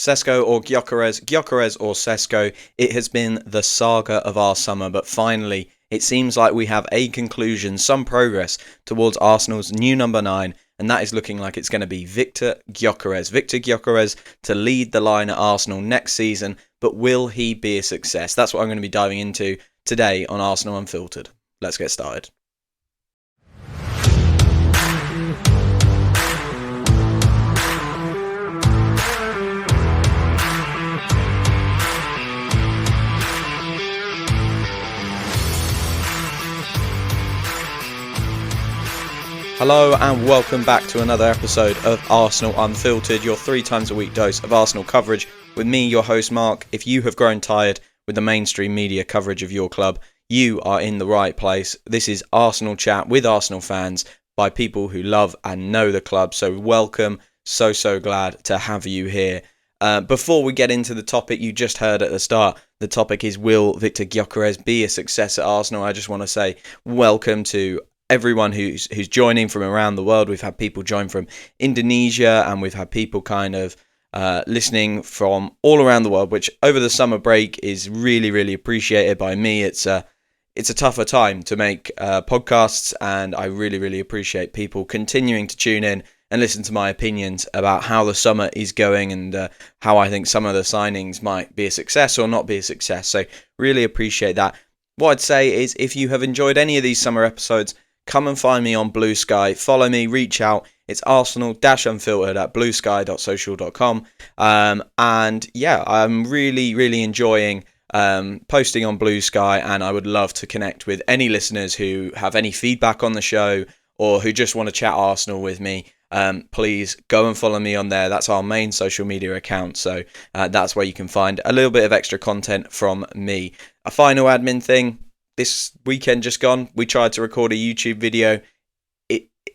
Sesko or Gyokeres, Gyokeres or Sesko, it has been the saga of our summer, but finally, it seems like we have a conclusion, some progress towards Arsenal's new number 9, and that is looking like it's going to be Victor Gyokeres. Victor Gyokeres to lead the line at Arsenal next season, but will he be a success? That's what I'm going to be diving into today on Arsenal Unfiltered. Let's get started. Hello and welcome back to another episode of Arsenal Unfiltered, your 3 times a week dose of Arsenal coverage with me, your host Mark. If you have grown tired with the mainstream media coverage of your club, you are in the right place. This is Arsenal chat with Arsenal fans by people who love and know the club, so welcome, so glad to have you here. Before we get into the topic you just heard at the start, the topic is, will Victor Gyokeres be a success at Arsenal? I just want to say welcome to everyone who's joining from around the world. We've had people join from Indonesia, and we've had people kind of listening from all around the world, which over the summer break is really appreciated by me. It's a tougher time to make podcasts, and I really appreciate people continuing to tune in and listen to my opinions about how the summer is going and how I think some of the signings might be a success or not be a success. So really appreciate that. What I'd say is, if you have enjoyed any of these summer episodes, come and find me on Blue Sky. Follow me, reach out. It's Arsenal-Unfiltered at bluesky.social.com. And yeah, I'm really enjoying posting on Blue Sky, and I would love to connect with any listeners who have any feedback on the show or who just want to chat Arsenal with me. Please go and follow me on there. That's our main social media account, so that's where you can find a little bit of extra content from me. A final admin thing. This weekend just gone, we tried to record a YouTube video.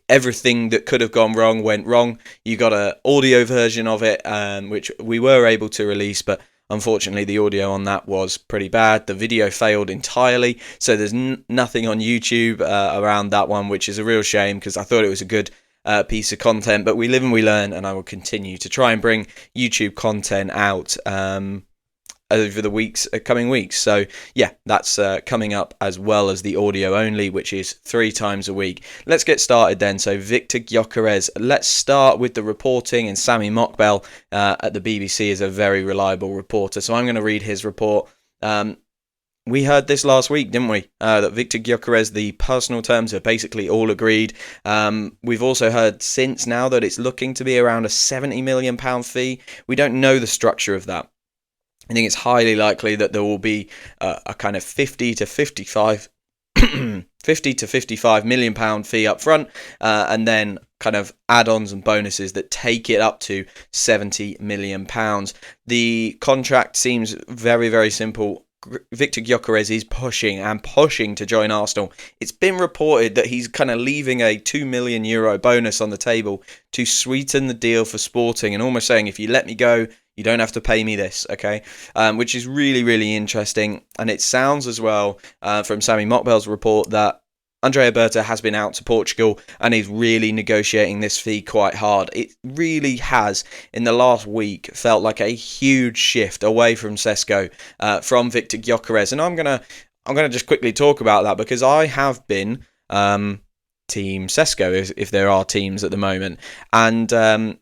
Everything that could have gone wrong went wrong. You got an audio version of it, which we were able to release, but unfortunately the audio on that was pretty bad. The video failed entirely, so there's nothing on YouTube around that one, which is a real shame because I thought it was a good piece of content. But we live and we learn, and I will continue to try and bring YouTube content out over the coming weeks. So yeah, that's coming up, as well as the audio only, which is 3 times a week. Let's get started then. So Victor Gyokeres, let's start with the reporting, and Sami Mokbel at the BBC is a very reliable reporter, so I'm going to read his report. We heard this last week, didn't we? That Victor Gyokeres, the personal terms are basically all agreed. We've also heard since now that it's looking to be around a £70 million fee. We don't know the structure of that. I think it's highly likely that there will be a kind of 50 to 55 million pound fee up front, and then kind of add-ons and bonuses that take it up to 70 million pounds. The contract seems very simple. Victor Gyokeres is pushing to join Arsenal. It's been reported that he's kind of leaving a €2 million bonus on the table to sweeten the deal for Sporting, and almost saying, if you let me go, you don't have to pay me this, okay? Which is really interesting. And it sounds as well from Sami Mokbel's report that Andrea Berta has been out to Portugal and is really negotiating this fee quite hard. It really has, in the last week, felt like a huge shift away from Sesko, from Victor Gyokeres. And I'm gonna just quickly talk about that, because I have been Team Sesko, if there are teams at the moment. And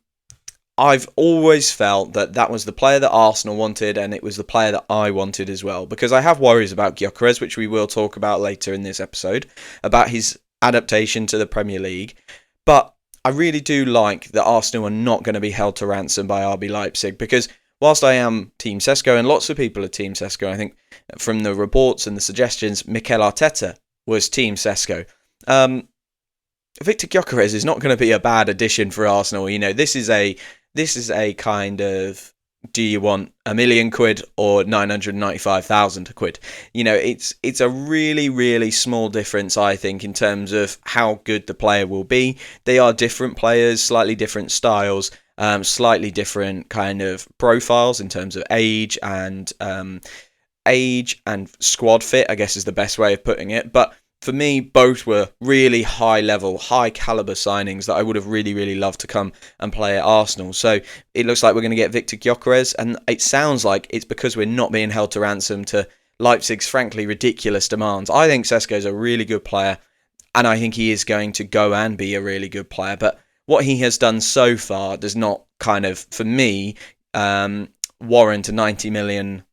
I've always felt that was the player that Arsenal wanted, and it was the player that I wanted as well, because I have worries about Gyokeres, which we will talk about later in this episode, about his adaptation to the Premier League. But I really do like that Arsenal are not going to be held to ransom by RB Leipzig, because whilst I am Team Sesko, and lots of people are Team Sesko, I think from the reports and the suggestions, Mikel Arteta was Team Sesko. Victor Gyokeres is not going to be a bad addition for Arsenal. You know, this is a kind of, do you want £1 million or 995,000 quid? You know, it's a really small difference, I think, in terms of how good the player will be. They are different players, slightly different styles, slightly different kind of profiles in terms of age and squad fit, I guess is the best way of putting it. But for me, both were really high level, high caliber signings that I would have really, really loved to come and play at Arsenal. So it looks like we're going to get Victor Gyokeres, and it sounds like it's because we're not being held to ransom to Leipzig's frankly ridiculous demands. I think Sesko's a really good player, and I think he is going to go and be a really good player. But what he has done so far does not kind of, for me, warrant a £90 million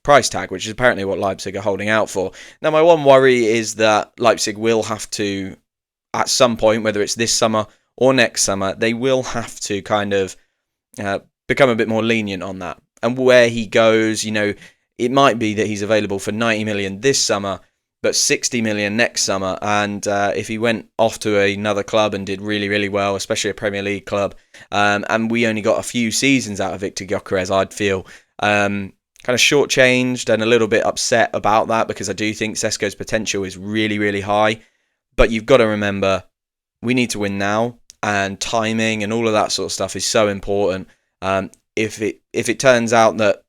price tag, which is apparently what Leipzig are holding out for. Now, my one worry is that Leipzig will have to, at some point, whether it's this summer or next summer, they will have to kind of become a bit more lenient on that. And where he goes, it might be that he's available for 90 million this summer, but 60 million next summer. And if he went off to another club and did really, really well, especially a Premier League club, and we only got a few seasons out of Victor Gyokeres, I'd feel kind of shortchanged and a little bit upset about that, because I do think Sesko's potential is really, really high. But you've got to remember, we need to win now, and timing and all of that sort of stuff is so important. If it turns out that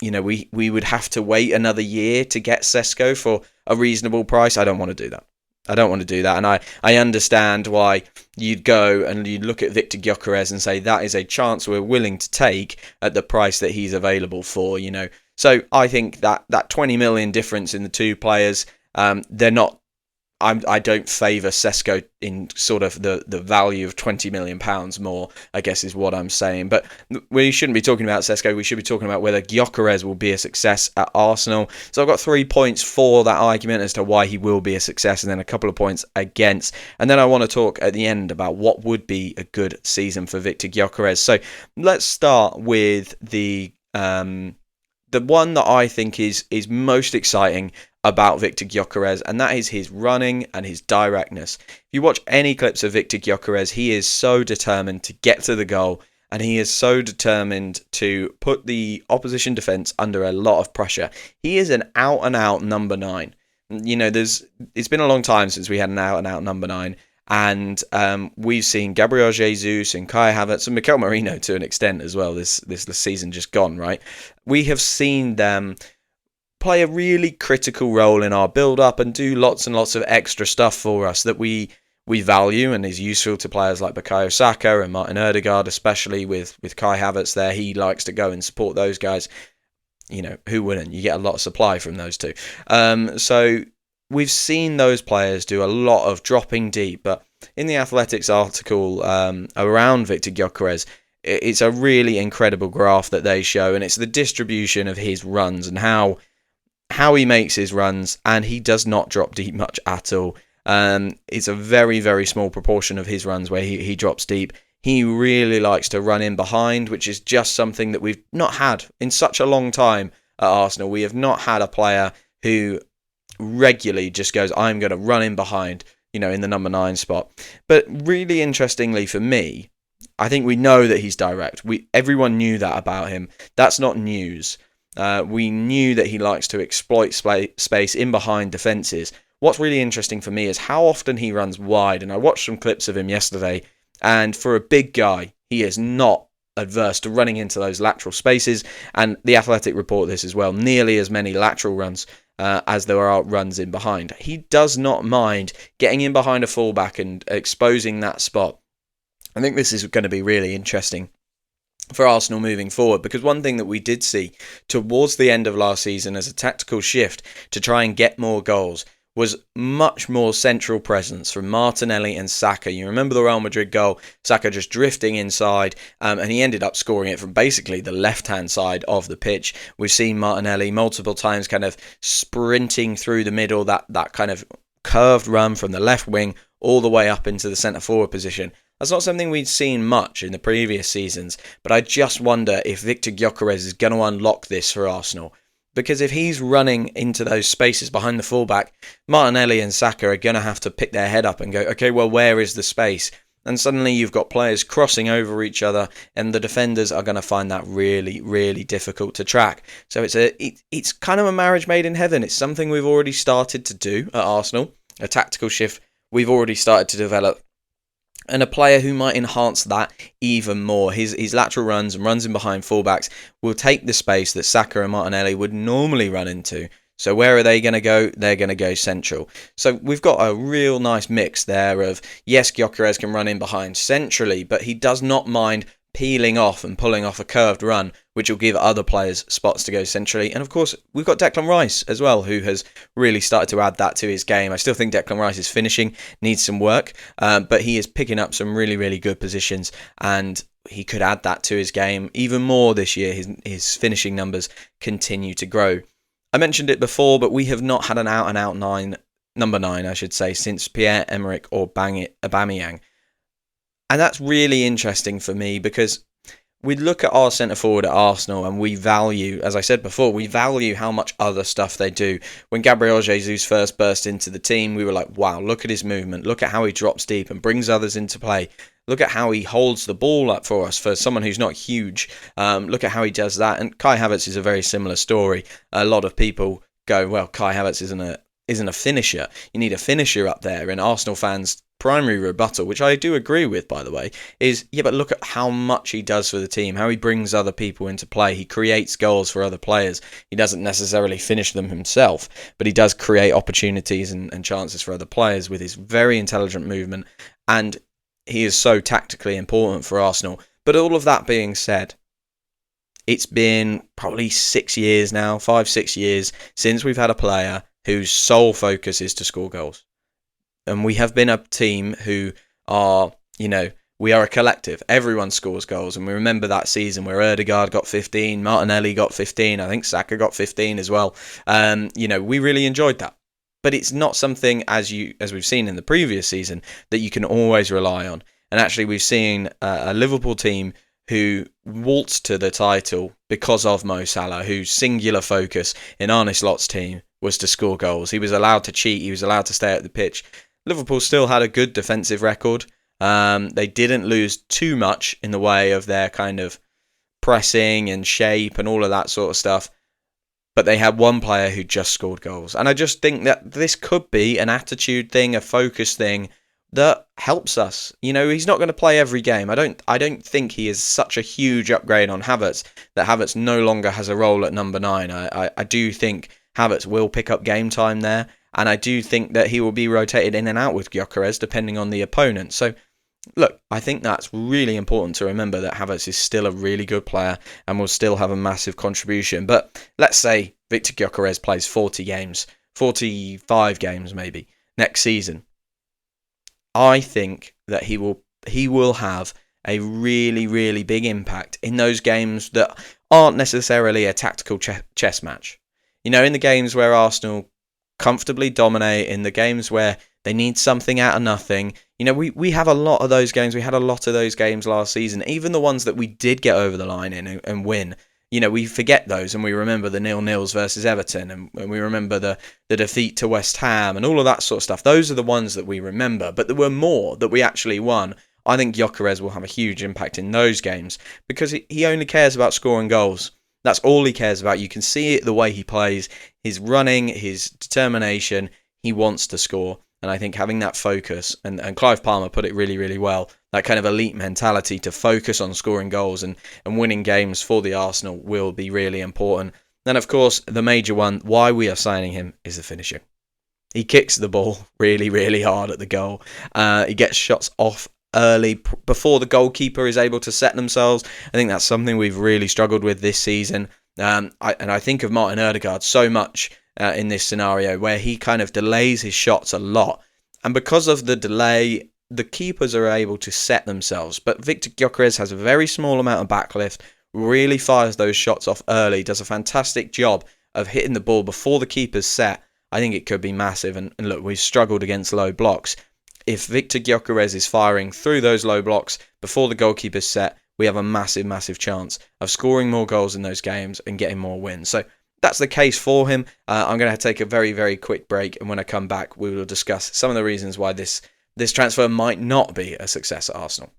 we would have to wait another year to get Sesko for a reasonable price, I don't want to do that. And I understand why you'd go and you'd look at Victor Gyokeres and say that is a chance we're willing to take at the price that he's available for, So I think that 20 million difference in the two players, they're not. I don't favour Sesko in sort of the value of £20 million more, I guess is what I'm saying. But we shouldn't be talking about Sesko. We should be talking about whether Gyokeres will be a success at Arsenal. So I've got 3 points for that argument as to why he will be a success, and then a couple of points against. And then I want to talk at the end about what would be a good season for Victor Gyokeres. So let's start with the one that I think is most exciting about Victor Gyokeres, and that is his running and his directness. If you watch any clips of Victor Gyokeres, he is so determined to get to the goal, and he is so determined to put the opposition defence under a lot of pressure. He is an out-and-out number 9. It's been a long time since we had an out-and-out number 9, and we've seen Gabriel Jesus and Kai Havertz and Mikel Merino to an extent as well. This season just gone, right? We have seen them play a really critical role in our build-up and do lots and lots of extra stuff for us that we value and is useful to players like Bukayo Saka and Martin Odegaard, especially with Kai Havertz there. He likes to go and support those guys. Who wouldn't? You get a lot of supply from those two. So we've seen those players do a lot of dropping deep, but in the Athletics article around Victor Gyokeres, it's a really incredible graph that they show, and it's the distribution of his runs and how he makes his runs, and he does not drop deep much at all. It's a very, very small proportion of his runs where he drops deep. He really likes to run in behind, which is just something that we've not had in such a long time at Arsenal. We have not had a player who regularly just goes, I'm going to run in behind, in the number 9 spot. But really interestingly for me, I think we know that he's direct. Everyone knew that about him. That's not news. We knew that he likes to exploit space in behind defences. What's really interesting for me is how often he runs wide, and I watched some clips of him yesterday, and for a big guy, he is not adverse to running into those lateral spaces, and the Athletic report this as well, nearly as many lateral runs as there are runs in behind. He does not mind getting in behind a fullback and exposing that spot. I think this is going to be really interesting for Arsenal moving forward, because one thing that we did see towards the end of last season as a tactical shift to try and get more goals was much more central presence from Martinelli and Saka. You remember the Real Madrid goal, Saka just drifting inside, and he ended up scoring it from basically the left-hand side of the pitch. We've seen Martinelli multiple times kind of sprinting through the middle, that kind of curved run from the left wing all the way up into the centre-forward position. That's not something we'd seen much in the previous seasons, but I just wonder if Victor Gyokeres is going to unlock this for Arsenal. Because if he's running into those spaces behind the fullback, Martinelli and Saka are going to have to pick their head up and go, okay, well, where is the space? And suddenly you've got players crossing over each other, and the defenders are going to find that really, really difficult to track. So it's kind of a marriage made in heaven. It's something we've already started to do at Arsenal, a tactical shift we've already started to develop. And a player who might enhance that even more. His lateral runs and runs in behind fullbacks will take the space that Saka and Martinelli would normally run into. So where are they going to go? They're going to go central. So we've got a real nice mix there of, yes, Gyokeres can run in behind centrally, but he does not mind peeling off and pulling off a curved run, which will give other players spots to go centrally. And of course, we've got Declan Rice as well, who has really started to add that to his game. I still think Declan Rice's finishing needs some work, but he is picking up some really, really good positions, and he could add that to his game even more this year. His finishing numbers continue to grow. I mentioned it before, but we have not had an out-and-out number 9, I should say, since Pierre-Emerick Aubameyang. And that's really interesting for me because we look at our centre forward at Arsenal and we value, as I said before, we value how much other stuff they do. When Gabriel Jesus first burst into the team, we were like, wow, look at his movement. Look at how he drops deep and brings others into play. Look at how he holds the ball up for us for someone who's not huge. Look at how he does that. And Kai Havertz is a very similar story. A lot of people go, well, Kai Havertz isn't a finisher. You need a finisher up there. And Arsenal fans' primary rebuttal, which I do agree with, by the way, is, yeah, but look at how much he does for the team, how he brings other people into play. He creates goals for other players. He doesn't necessarily finish them himself, but he does create opportunities and chances for other players with his very intelligent movement. And he is so tactically important for Arsenal. But all of that being said, it's been probably 6 years now, 5-6 years, since we've had a player whose sole focus is to score goals. And we have been a team who are, we are a collective. Everyone scores goals. And we remember that season where Ødegaard got 15, Martinelli got 15, I think Saka got 15 as well. We really enjoyed that. But it's not something, as we've seen in the previous season, that you can always rely on. And actually, we've seen a Liverpool team who waltzed to the title because of Mo Salah, whose singular focus in Arne Slot's team was to score goals. He was allowed to cheat. He was allowed to stay at the pitch. Liverpool still had a good defensive record. They didn't lose too much in the way of their kind of pressing and shape and all of that sort of stuff. But they had one player who just scored goals. And I just think that this could be an attitude thing, a focus thing that helps us. He's not going to play every game. I don't think he is such a huge upgrade on Havertz that Havertz no longer has a role at number 9. I do think Havertz will pick up game time there. And I do think that he will be rotated in and out with Gyokeres depending on the opponent. So, look, I think that's really important to remember that Havertz is still a really good player and will still have a massive contribution. But let's say Victor Gyokeres plays 40 games, 45 games maybe, next season. I think that he will have a really, really big impact in those games that aren't necessarily a tactical chess match. In the games where Arsenal comfortably dominate, in the games where they need something out of nothing. We have a lot of those games. We had a lot of those games last season. Even the ones that we did get over the line in and win. We forget those and we remember the 0-0s versus Everton and we remember the defeat to West Ham and all of that sort of stuff. Those are the ones that we remember. But there were more that we actually won. I think Gyokeres will have a huge impact in those games because he only cares about scoring goals. That's all he cares about. You can see it the way he plays, his running, his determination. He wants to score. And I think having that focus, and Clive Palmer put it really, really well, that kind of elite mentality to focus on scoring goals and winning games for the Arsenal will be really important. Then, of course, the major one, why we are signing him, is the finishing. He kicks the ball really, really hard at the goal. He gets shots off early before the goalkeeper is able to set themselves. I think that's something we've really struggled with this season. I think of Martin Ødegaard so much in this scenario where he kind of delays his shots a lot. And because of the delay, the keepers are able to set themselves. But Victor Gyokeres has a very small amount of backlift, really fires those shots off early, does a fantastic job of hitting the ball before the keeper's set. I think it could be massive. And look, we've struggled against low blocks. If Victor Gyokeres is firing through those low blocks before the goalkeeper's set, we have a massive, massive chance of scoring more goals in those games and getting more wins. So that's the case for him. I'm going to take a very, very quick break. And when I come back, we will discuss some of the reasons why this transfer might not be a success at Arsenal.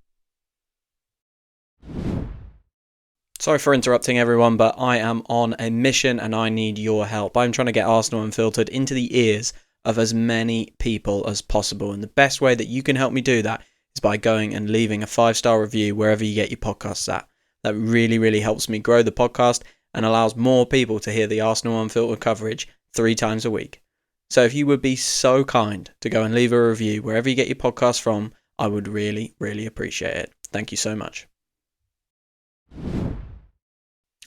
Sorry for interrupting everyone, but I am on a mission and I need your help. I'm trying to get Arsenal Unfiltered into the ears of as many people as possible. And the best way that you can help me do that is by going and leaving a 5-star review wherever you get your podcasts at. That really, really helps me grow the podcast and allows more people to hear the Arsenal Unfiltered coverage 3 times a week. So if you would be so kind to go and leave a review wherever you get your podcast from, I would really, really appreciate it. Thank you so much.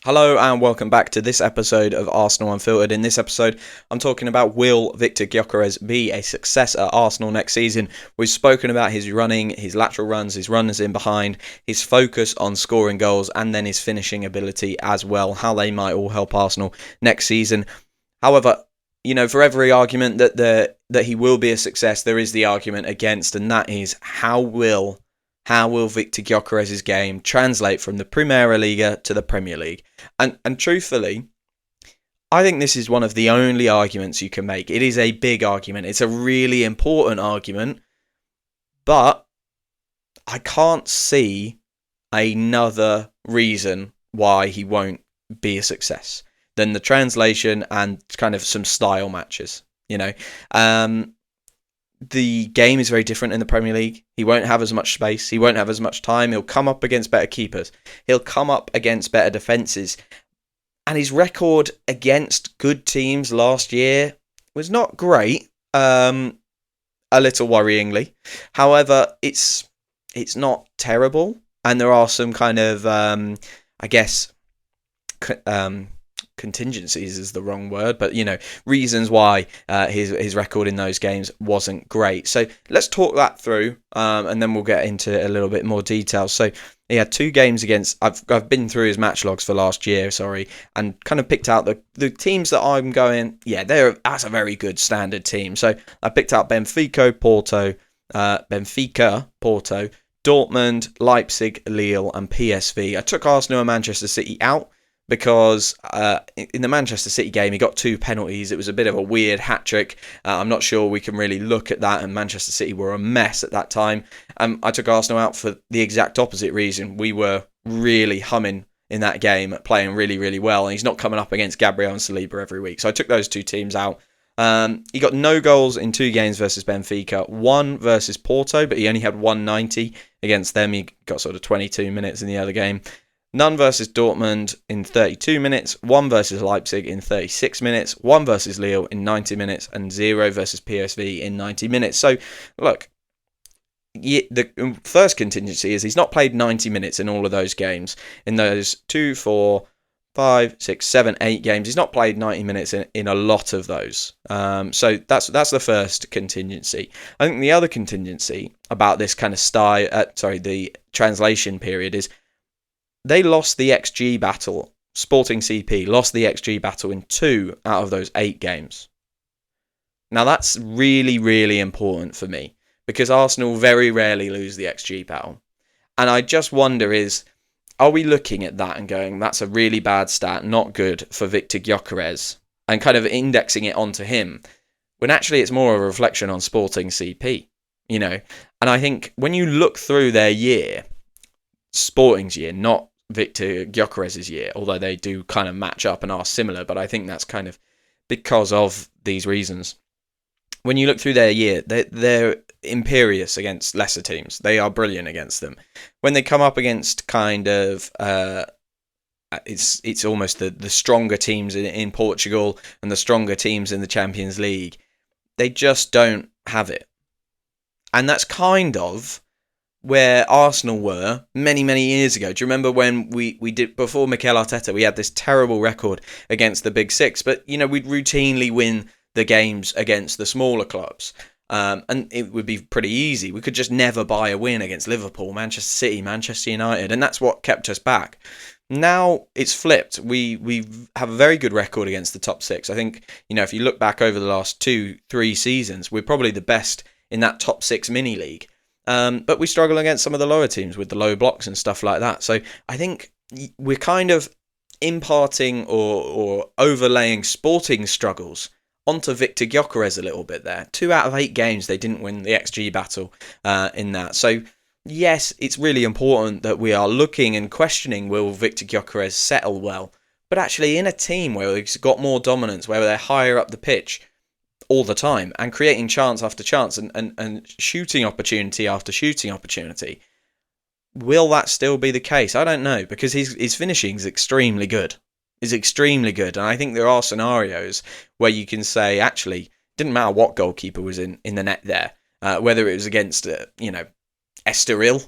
Hello and welcome back to this episode of Arsenal Unfiltered. In this episode, I'm talking about, will Victor Gyokeres be a success at Arsenal next season? We've spoken about his running, his lateral runs, his runners in behind, his focus on scoring goals, and then his finishing ability as well, how they might all help Arsenal next season. However, for every argument that he will be a success, there is the argument against, and that is how will Victor Gyokeres' game translate from the Primera Liga to the Premier League? And truthfully, I think this is one of the only arguments you can make. It is a big argument. It's a really important argument, but I can't see another reason why he won't be a success than the translation and kind of some style matches. The game is very different in the Premier League. He won't have as much space. He won't have as much time. He'll come up against better keepers. He'll come up against better defences. And his record against good teams last year was not great, a little worryingly. However, it's not terrible. And there are some kind of, contingencies is the wrong word, but reasons why his record in those games wasn't great. So let's talk that through, and then we'll get into a little bit more detail. So he had 2 games against. I've been through his match logs for last year, and kind of picked out the teams that I'm going. Yeah, that's a very good standard team. So I picked out Benfica, Porto, Dortmund, Leipzig, Lille, and PSV. I took Arsenal and Manchester City out, because in the Manchester City game, he got 2 penalties. It was a bit of a weird hat-trick. I'm not sure we can really look at that, and Manchester City were a mess at that time. I took Arsenal out for the exact opposite reason. We were really humming in that game, playing really, really well, and he's not coming up against Gabriel and Saliba every week. So I took those 2 teams out. He got no goals in 2 games versus Benfica, 1 versus Porto, but he only had 190 against them. He got sort of 22 minutes in the other game. None versus Dortmund in 32 minutes, 1 versus Leipzig in 36 minutes, 1 versus Lille in 90 minutes, and 0 versus PSV in 90 minutes. So, look, the first contingency is he's not played 90 minutes in all of those games. In those 2, 4, 5, 6, 7, 8 games, he's not played 90 minutes in a lot of those. So that's the first contingency. I think the other contingency about this kind of the translation period is, they lost the XG battle. Sporting CP lost the XG battle in 2 out of those 8 games. Now that's really, really important for me, because Arsenal very rarely lose the XG battle. And I just wonder are we looking at that and going, that's a really bad stat, not good for Victor Gyokeres, and kind of indexing it onto him, when actually it's more of a reflection on Sporting CP, And I think when you look through their year, Sporting's year, not Victor Gyokeres' year, although they do kind of match up and are similar, but I think that's kind of because of these reasons. When you look through their year, they're imperious against lesser teams. They are brilliant against them. When they come up against kind of it's almost the stronger teams in Portugal and the stronger teams in the Champions League, they just don't have it. And that's kind of where Arsenal were many, many years ago. Do you remember when we did, before Mikel Arteta, we had this terrible record against the Big Six, but we'd routinely win the games against the smaller clubs. And it would be pretty easy. We could just never buy a win against Liverpool, Manchester City, Manchester United, and that's what kept us back. Now it's flipped. We have a very good record against the top 6. I think, if you look back over the last 2-3 seasons, we're probably the best in that top 6 mini league. But we struggle against some of the lower teams with the low blocks and stuff like that. So I think we're kind of imparting or overlaying Sporting struggles onto Victor Gyokeres a little bit there. 2 out of 8 games, they didn't win the XG battle in that. So yes, it's really important that we are looking and questioning, will Victor Gyokeres settle well? But actually in a team where he's got more dominance, where they're higher up the pitch all the time and creating chance after chance and shooting opportunity after shooting opportunity, will that still be the case? I don't know, because his finishing is extremely good. is extremely good. And I think there are scenarios where you can say, actually, it didn't matter what goalkeeper was in the net there, whether it was against, Estoril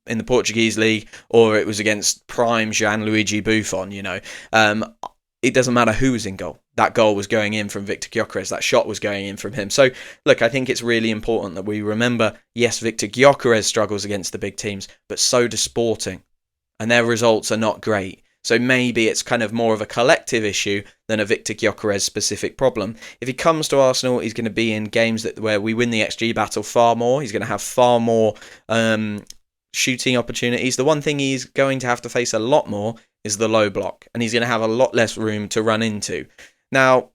in the Portuguese league, or it was against prime Gianluigi Buffon. It doesn't matter who was in goal. That goal was going in from Victor Gyokeres. That shot was going in from him. So, look, I think it's really important that we remember, yes, Victor Gyokeres struggles against the big teams, but so does Sporting. And their results are not great. So maybe it's kind of more of a collective issue than a Victor Gyokeres specific problem. If he comes to Arsenal, he's going to be in games where we win the XG battle far more. He's going to have far more shooting opportunities. The one thing he's going to have to face a lot more is the low block, and he's going to have a lot less room to run into. Now,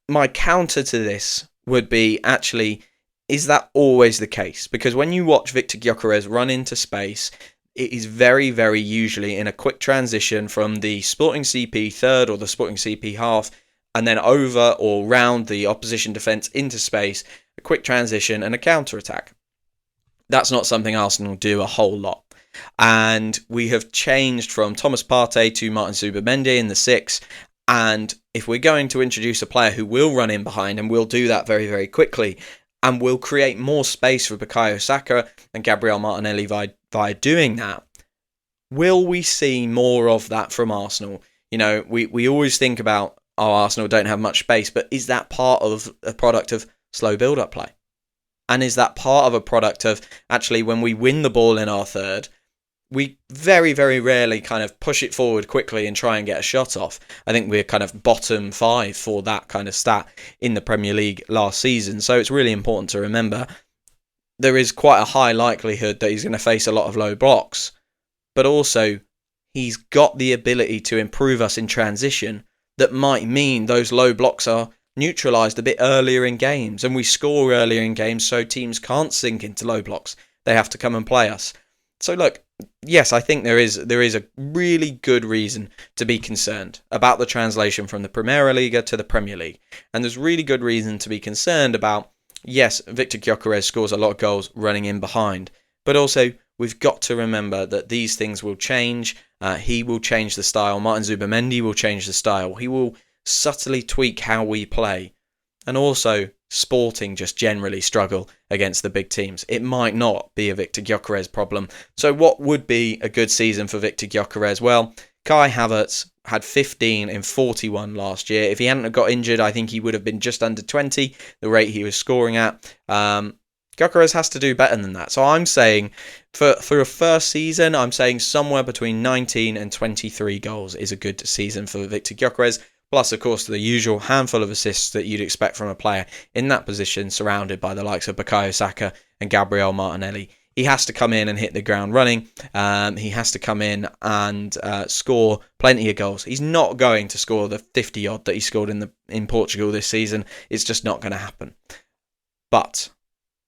my counter to this would be, actually, is that always the case? Because when you watch Victor Gyokeres run into space, it is very, very usually in a quick transition from the Sporting CP third or the Sporting CP half, and then over or round the opposition defence into space, a quick transition and a counter-attack. That's not something Arsenal do a whole lot. And we have changed from Thomas Partey to Martin Zubimendi in the 6. And if we're going to introduce a player who will run in behind, and will do that very, very quickly, and will create more space for Bukayo Saka and Gabriel Martinelli by doing that, will we see more of that from Arsenal? We always think about, Arsenal don't have much space, but is that part of a product of slow build-up play? And is that part of a product of, actually, when we win the ball in our third, we very, very rarely kind of push it forward quickly and try and get a shot off. I think we're kind of bottom 5 for that kind of stat in the Premier League last season. So it's really important to remember there is quite a high likelihood that he's going to face a lot of low blocks. But also, he's got the ability to improve us in transition that might mean those low blocks are neutralised a bit earlier in games, and we score earlier in games so teams can't sink into low blocks. They have to come and play us. So look, yes, I think there is a really good reason to be concerned about the translation from the Primera Liga to the Premier League. And there's really good reason to be concerned about, yes, Victor Gyokeres scores a lot of goals running in behind. But also, we've got to remember that these things will change. He will change the style. Martin Zubimendi will change the style. He will subtly tweak how we play. And also, Sporting just generally struggle against the big teams. It might not be a Victor Gyokeres problem. So what would be a good season for Victor Gyokeres? Well, Kai Havertz had 15 in 41 last year. If he hadn't got injured, I think he would have been just under 20, the rate he was scoring at. Gyokeres has to do better than that. So I'm saying, for a first season, I'm saying somewhere between 19 and 23 goals is a good season for Victor Gyokeres. Plus, of course, the usual handful of assists that you'd expect from a player in that position, surrounded by the likes of Bukayo Saka and Gabriel Martinelli. He has to come in and hit the ground running. He has to come in and score plenty of goals. He's not going to score the 50-odd that he scored in Portugal this season. It's just not going to happen. But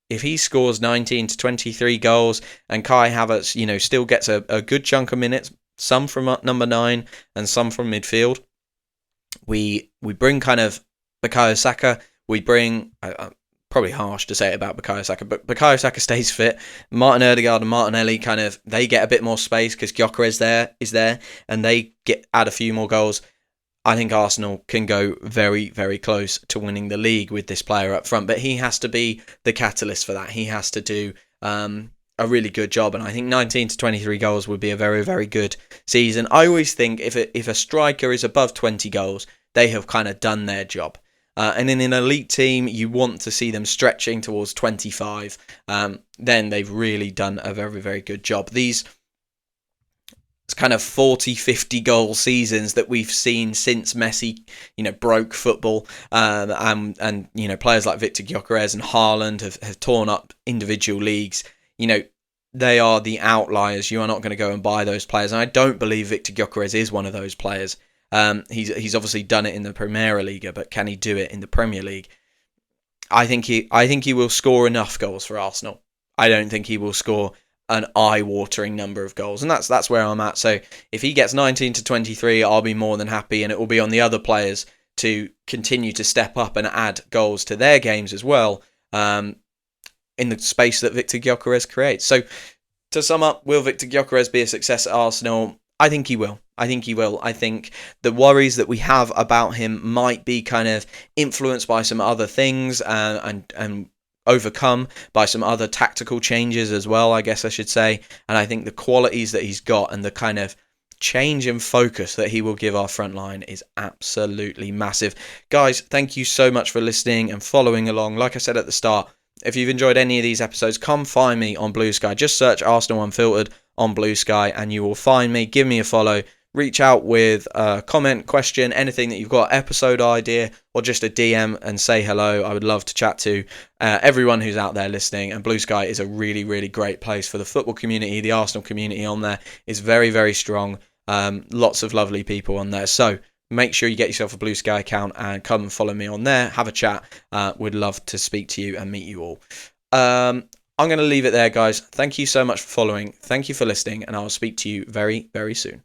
if he scores 19 to 23 goals and Kai Havertz, still gets a good chunk of minutes, some from number 9 and some from midfield, we bring kind of Bukayo Saka, we bring, probably harsh to say it about Bukayo Saka, but Bukayo Saka stays fit. Martin Odegaard and Martinelli they get a bit more space because Gyokeres is there, and they add a few more goals. I think Arsenal can go very, very close to winning the league with this player up front, but he has to be the catalyst for that. He has to do a really good job, and I think 19 to 23 goals would be a very, very good season. I always think if a striker is above 20 goals, they have kind of done their job. And in an elite team, you want to see them stretching towards 25. Then they've really done a very, very good job. These kind of 40, 50 goal seasons that we've seen since Messi, broke football, and players like Victor Gyokeres and Haaland have torn up individual leagues. They are the outliers. You are not going to go and buy those players. And I don't believe Victor Gyokeres is one of those players. He's obviously done it in the Primera Liga, but can he do it in the Premier League? I think he will score enough goals for Arsenal. I don't think he will score an eye-watering number of goals, and that's where I'm at. So if he gets 19 to 23, I'll be more than happy, and it will be on the other players to continue to step up and add goals to their games as well, in the space that Victor Gyokeres creates. So to sum up, will Victor Gyokeres be a success at Arsenal? I think he will. I think he will. I think the worries that we have about him might be kind of influenced by some other things and overcome by some other tactical changes as well, I guess I should say. And I think the qualities that he's got and the kind of change in focus that he will give our front line is absolutely massive. Guys, thank you so much for listening and following along. Like I said at the start, if you've enjoyed any of these episodes, come find me on Blue Sky. Just search Arsenal Unfiltered on Blue Sky and you will find me. Give me a follow. Reach out with a comment, question, anything that you've got, episode idea, or just a DM and say hello. I would love to chat to everyone who's out there listening. And Blue Sky is a really, really great place for the football community. The Arsenal community on there is very, very strong. Lots of lovely people on there. So make sure you get yourself a Blue Sky account and come and follow me on there. Have a chat. Would love to speak to you and meet you all. I'm going to leave it there, guys. Thank you so much for following. Thank you for listening. And I'll speak to you very, very soon.